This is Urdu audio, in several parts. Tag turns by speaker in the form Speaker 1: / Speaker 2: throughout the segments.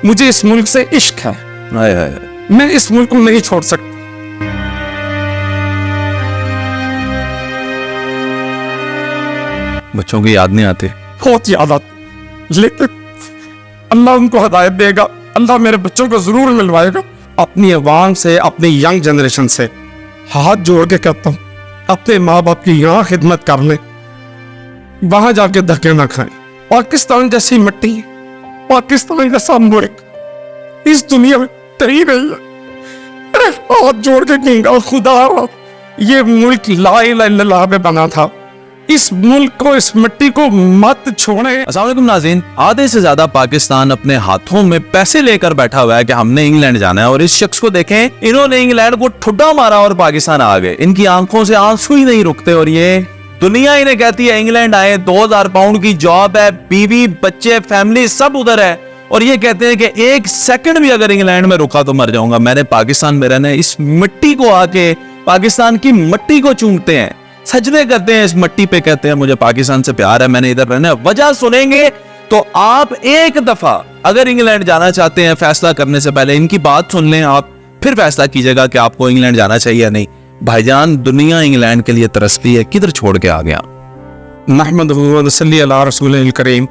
Speaker 1: مجھے اس ملک سے عشق ہے, میں اس ملک کو نہیں چھوڑ سکتا.
Speaker 2: بچوں کی یاد نہیں آتی؟
Speaker 1: بہت یاد آتی, لیکن اللہ ان کو ہدایت دے گا, اللہ میرے بچوں کو ضرور ملوائے گا. اپنی عوام سے, اپنی ینگ جنریشن سے ہاتھ جوڑ کے کہتا ہوں, اپنے ماں باپ کی یہاں خدمت کر لیں, وہاں جا کے دھکے نہ کھائیں. پاکستان جیسی مٹی, پاکستان جیسا ملک اس دنیا میں کہیں نہیں ہے. ہاتھ جوڑ کے کہوں گا, خدا یہ ملک لا الہ الا اللہ میں بنا تھا, اس ملک کو, اس مٹی کو مت چھوڑیں.
Speaker 2: السلام علیکم ناظرین, آدھے سے زیادہ پاکستان اپنے ہاتھوں میں پیسے لے کر بیٹھا ہوا ہے کہ ہم نے انگلینڈ جانا ہے, اور اس شخص کو دیکھیں, انہوں نے انگلینڈ کو ٹھڈا مارا اور پاکستان آ گئے. ان کی آنکھوں سے آنسو ہی نہیں رکتے, اور یہ دنیا انہیں کہتی ہے انگلینڈ آئے, 2000 پاؤنڈ کی جاب ہے, بیوی بچے فیملی سب ادھر ہے, اور یہ کہتے ہیں کہ ایک سیکنڈ بھی اگر انگلینڈ میں رکا تو مر جاؤں گا. میں نے پاکستان میں رہنا ہے. اس مٹی کو آ کے پاکستان کی مٹی کو چومتے ہیں, سجدے کرتے ہیں اس مٹی پہ, کہتے ہیں مجھے پاکستان سے پیار ہے, میں نے ادھر رہنا ہے. وجہ سنیں گے تو آپ ایک دفعہ اگر انگلینڈ جانا چاہتے ہیں, فیصلہ کرنے سے پہلے ان کی بات سن لیں, آپ پھر فیصلہ کیجئے گا کہ آپ کو انگلینڈ جانا چاہیے یا نہیں. بھائی جان, دنیا انگلینڈ کے لیے ترستی ہے, کدھر چھوڑ کے آ گیا.
Speaker 1: نحمدہ و نصلی علی رسولہ الکریم,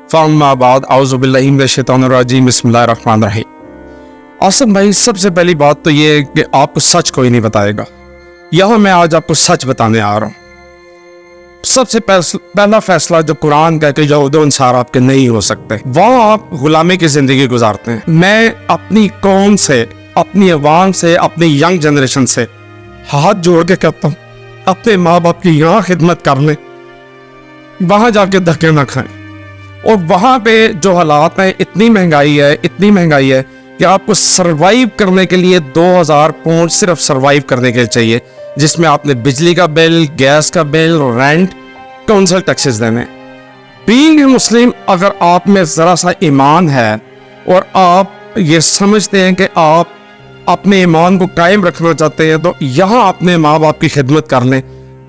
Speaker 1: فاما بعد, اعوذ باللہ من الشیطان الرجیم, بسم اللہ الرحمن الرحیم. آصف بھائی, سب سے پہلی بات تو یہ کہ آپ کو سچ کوئی نہیں بتائے گا. یہاں میں آج آپ کو سچ بتانے آ رہا ہوں. سب سے پہلا فیصلہ جو قرآن کا کہ یہود و انصار آپ کے نہیں ہو سکتے, وہاں آپ غلامی کی زندگی گزارتے ہیں. میں اپنی قوم سے, اپنی عوام سے, اپنی ینگ جنریشن سے ہاتھ جوڑ کے کہتا ہوں, اپنے ماں باپ کی یہاں خدمت کر لیں, وہاں جا کے دھکے نہ کھائیں. اور وہاں پہ جو حالات ہیں, اتنی مہنگائی ہے کہ آپ کو سروائیو کرنے کے لیے 2000 پاؤنڈ صرف سروائیو کرنے کے لیے چاہیے, جس میں آپ نے بجلی کا بل, گیس کا بل, رینٹ, کونسل ٹیکسز دینے. بینگ اے مسلم, اگر آپ میں ذرا سا ایمان ہے اور آپ یہ سمجھتے ہیں کہ آپ اپنے ایمان کو قائم رکھنا چاہتے ہیں, تو یہاں اپنے ماں باپ کی خدمت کر لیں,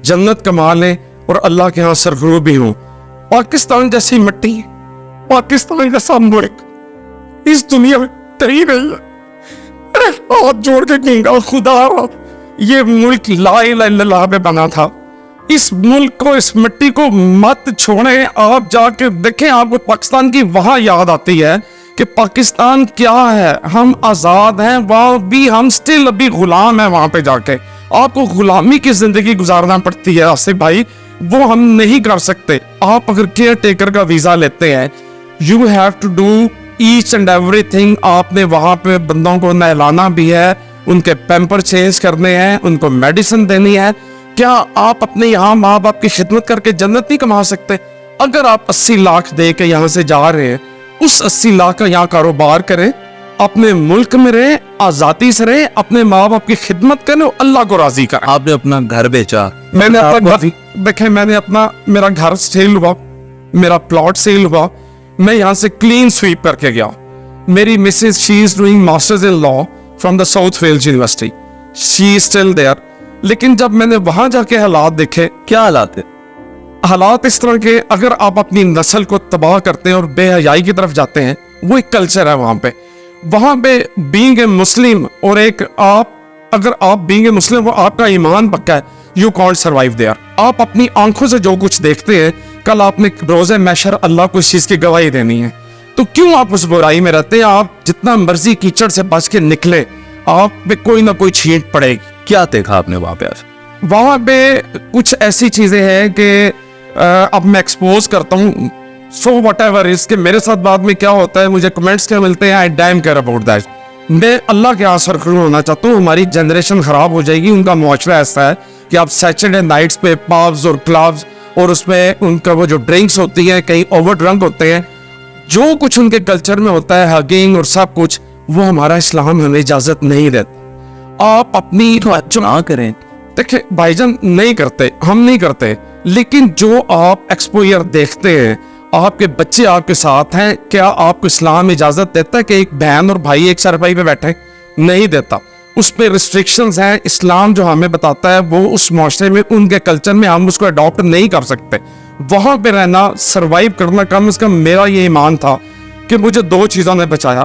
Speaker 1: جنت کما لیں اور اللہ کے ہاں سرفراز بھی ہوں. پاکستان جیسی مٹی, پاکستان جیسا ملک اس دنیا میں کہیں نہیں ہے. ہاتھ جوڑ کے کہوں گا, خدا یہ ملک لا الہ الا اللہ میں بنا تھا, اس ملک کو, اس مٹی کو مت چھوڑیں. آپ جا کے دیکھیں, آپ کو پاکستان کی وہاں یاد آتی ہے کہ پاکستان کیا ہے, ہم آزاد ہیں, وہاں بھی ہم سٹل ابھی غلام ہیں. وہاں پہ جا کے آپ کو غلامی کی زندگی گزارنا پڑتی ہے. آصف بھائی, وہ ہم نہیں کر سکتے. آپ اگر کیئر ٹیکر کا ویزا لیتے ہیں, you have to do each and ایوری تھنگ. آپ نے وہاں پہ بندوں کو نہلانا بھی ہے, ان کے پیمپر چینج کرنے ہیں, ان کو میڈیسن دینی ہے. کیا آپ اپنے یہاں ماں باپ کی خدمت کر کے جنت نہیں کما سکتے؟ اگر آپ 80 لاکھ دے کے یہاں سے جا رہے ہیں, اس 80 لاکھ کا یہاں کاروبار کریں, اپنے ملک میں رہیں, آزادی سے رہیں, اپنے ماں باپ کی خدمت کریں اور اللہ کو راضی کریں.
Speaker 2: آپ نے اپنا گھر بیچا,
Speaker 1: میں نے اپنا گھر دیکھیں, میں نے میرا گھر سیل ہوا, میرا پلاٹ سیل ہوا, میں یہاں سے کلین سویپ کر کے گیا. میری Mrs, she is doing masters in law from the South Wales University, she is still there. لیکن جب میں نے وہاں جا کے حالات دیکھے,
Speaker 2: کیا حالات ہے؟
Speaker 1: حالات اس طرح کے, اگر آپ اپنی نسل کو تباہ کرتے ہیں اور بے حیائی کی طرف جاتے ہیں, وہ ایک کلچر ہے وہاں پہ بینگ اے مسلم, اور ایک آپ, اگر آپ بینگ اے مسلم وہ آپ کا ایمان پکا ہے, یو کانٹ سروائیو دیئر. آپ اپنی آنکھوں سے جو کچھ دیکھتے ہیں, کل آپ نے روز محشر اللہ کو اس چیز کی گواہی دینی ہے. تو کیوں آپ اس برائی میں رہتے ہیں؟ آپ جتنا مرضی کیچڑ سے بچ کے نکلے, آپ پہ کوئی نہ کوئی چھینٹ پڑے گی.
Speaker 2: کیا دیکھا آپ نے وہاں پہ؟
Speaker 1: وہاں پہ کچھ ایسی چیزیں ہیں کہ اب میں ایکسپوز کرتا ہوں, سو وٹ ایور از, کہ میرے ساتھ بعد میں کیا ہوتا ہے, مجھے کمنٹس کیا ملتے ہیں, آئی ڈیم کیئر اباؤٹ دیٹ. میں اللہ کے آسر خرو ہونا چاہتا ہوں. ہماری جنریشن خراب ہو جائے گی. ان کا معاشرہ ایسا ہے کہ آپ سیٹرڈے نائٹس پہ پابز اور کلبز, اور اس میں ان کا وہ جو ڈرنکس ہوتی ہیں, کہیں اوور ڈرنک ہوتے ہیں, جو کچھ ان کے کلچر میں ہوتا ہے, ہگنگ اور سب کچھ, وہ ہمارا اسلام ہمیں اجازت نہیں دیتا. آپ اپنی توجہ نہ کریں. دیکھیں بھائی جان, نہیں کرتے, ہم نہیں کرتے, لیکن جو آپ ایکسپوئر دیکھتے ہیں, آپ کے بچے آپ کے ساتھ ہیں, کیا آپ کو اسلام اجازت دیتا ہے کہ ایک بہن اور بھائی ایک چارپائی پہ بیٹھے؟ نہیں دیتا. اس پہ ریسٹرکشنز ہیں. اسلام جو ہمیں بتاتا ہے وہ اس معاشرے میں, ان کے کلچر میں ہم اس کو اڈاپٹ نہیں کر سکتے. وہاں پہ رہنا, سروائیو کرنا, کم از کم میرا یہ ایمان تھا کہ مجھے 2 چیزوں نے بچایا.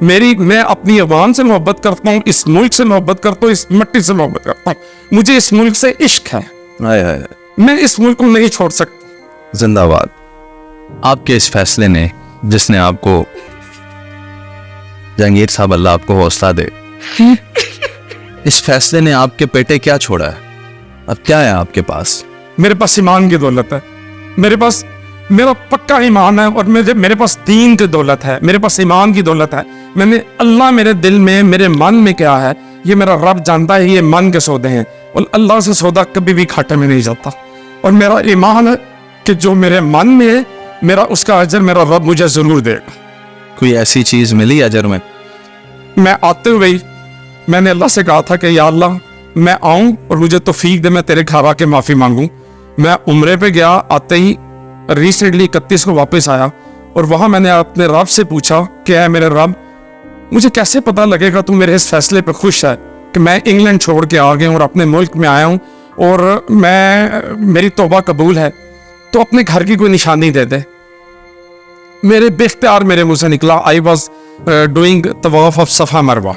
Speaker 1: میں اپنی عوام سے محبت کرتا ہوں, اس ملک سے محبت کرتا ہوں, اس مٹی سے محبت کرتا ہوں. مجھے اس ملک سے عشق ہے,
Speaker 2: ہائے ہائے.
Speaker 1: میں اس ملک کو نہیں چھوڑ سکتا.
Speaker 2: زندہ باد. آپ کے اس فیصلے نے, جس نے آپ کو, جہانگیر صاحب اللہ آپ کو حوصلہ دے, اس فیصلے نے آپ کے پیٹے کیا چھوڑا ہے؟ اب کیا ہے آپ کے پاس؟
Speaker 1: میرے پاس ایمان کی دولت ہے, میرے پاس میرا پکا ایمان ہے, اور میرے پاس دین کی دولت ہے, میرے پاس ایمان کی دولت ہے. میں نے اللہ میرے دل میں, میرے من میں کیا ہے, یہ میرا رب جانتا ہے. یہ من کے سودے ہیں, اور اللہ سے سودا کبھی بھی کھاٹے میں نہیں جاتا. اور میرا ایمان ہے کہ جو میرے من میں ہے, میرا اس کا اجر میرا رب مجھے ضرور دے گا.
Speaker 2: کوئی ایسی چیز ملی اجر میں؟
Speaker 1: میں آتے ہوئے میں نے اللہ سے کہا تھا کہ یا اللہ میں آؤں اور مجھے توفیق دے, میں تیرے گھر آ کے معافی مانگوں. میں عمرے پہ گیا, آتے ہی ریسنٹلی 31 کو واپس آیا, اور وہاں میں نے اپنے رب سے پوچھا کہ اے میرے رب, مجھے کیسے پتہ لگے گا تو میرے اس فیصلے پہ خوش ہے کہ میں انگلینڈ چھوڑ کے آ گیا ہوں اور اپنے ملک میں آیا ہوں, اور میری توبہ قبول ہے, تو اپنے گھر کی کوئی نشانی دے دے. میرے بے اختیار میرے منہ سے نکلا, آئی واز ڈوئنگ طواف آف صفا مروہ.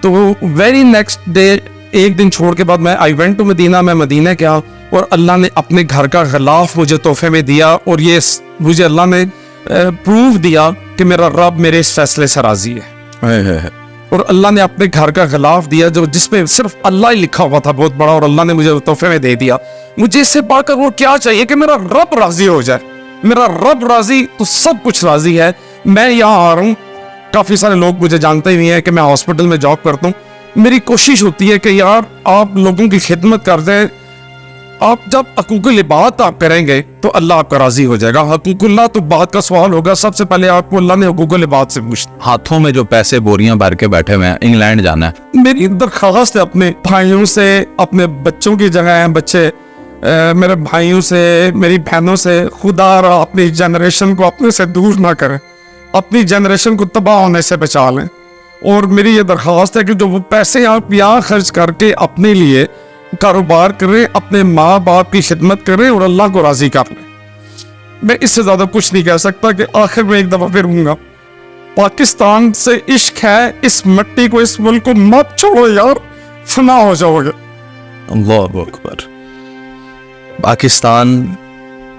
Speaker 1: تو ویری نیکسٹ ڈے, ایک دن چھوڑ کے بعد میں آئی وینٹ ٹو مدینہ, میں مدینہ گیا, اور اللہ نے اپنے گھر کا غلاف مجھے تحفے میں دیا, اور یہ مجھے اللہ نے پروف دیا کہ میرا رب میرے اس فیصلے سے راضی ہے. اور اللہ نے اپنے گھر کا غلاف دیا جس پہ صرف اللہ ہی لکھا ہوا تھا بہت بڑا, اور اللہ نے مجھے تحفے میں دے دیا. مجھے اس سے پا کر وہ کیا چاہیے کہ میرا رب راضی ہو جائے. میرا رب راضی تو سب کچھ راضی ہے. میں یہاں آ رہا ہوں, کافی سارے لوگ مجھے جانتے ہی ہیں کہ میں ہاسپٹل میں جاب کرتا ہوں. میری کوشش ہوتی ہے کہ یار آپ لوگوں کی خدمت کر دیں. آپ جب حقوق العباد آپ کریں گے تو اللہ آپ کا راضی ہو جائے گا. حقوق اللہ تو بات کا سوال ہوگا, سب سے پہلے آپ کو اللہ نے حقوق العباد سے پوچھنا.
Speaker 2: ہاتھوں میں جو پیسے بوریاں بھر کے بیٹھے ہوئے ہیں, انگلینڈ جانا ہے.
Speaker 1: میری درخواست ہے اپنے بھائیوں سے, اپنے بچوں کی جگہ ہیں بچے, میرے بھائیوں سے, میری بہنوں سے, خدا را اپنی جنریشن کو اپنے سے دور نہ کریں, اپنی جنریشن کو تباہ ہونے سے بچا لیں. اور میری یہ درخواست ہے کہ جو وہ پیسے آپ یہاں خرچ کر کے اپنے لیے کاروبار کریں, اپنے ماں باپ کی خدمت کریں اور اللہ کو راضی کر لیں. میں اس سے زیادہ کچھ نہیں کہہ سکتا. کہ آخر میں ایک دفعہ پھر ہوں گا, پاکستان سے عشق ہے, اس مٹی کو, اس ملک کو مت چھوڑو یار, فنا ہو جاؤ گے.
Speaker 2: اللہ اکبر. پاکستان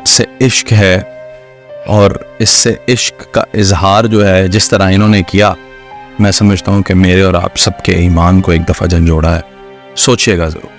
Speaker 2: سے عشق ہے, اور اس سے عشق کا اظہار جو ہے جس طرح انہوں نے کیا, میں سمجھتا ہوں کہ میرے اور آپ سب کے ایمان کو ایک دفعہ جھنجھوڑا ہے. سوچئے گا ضرور.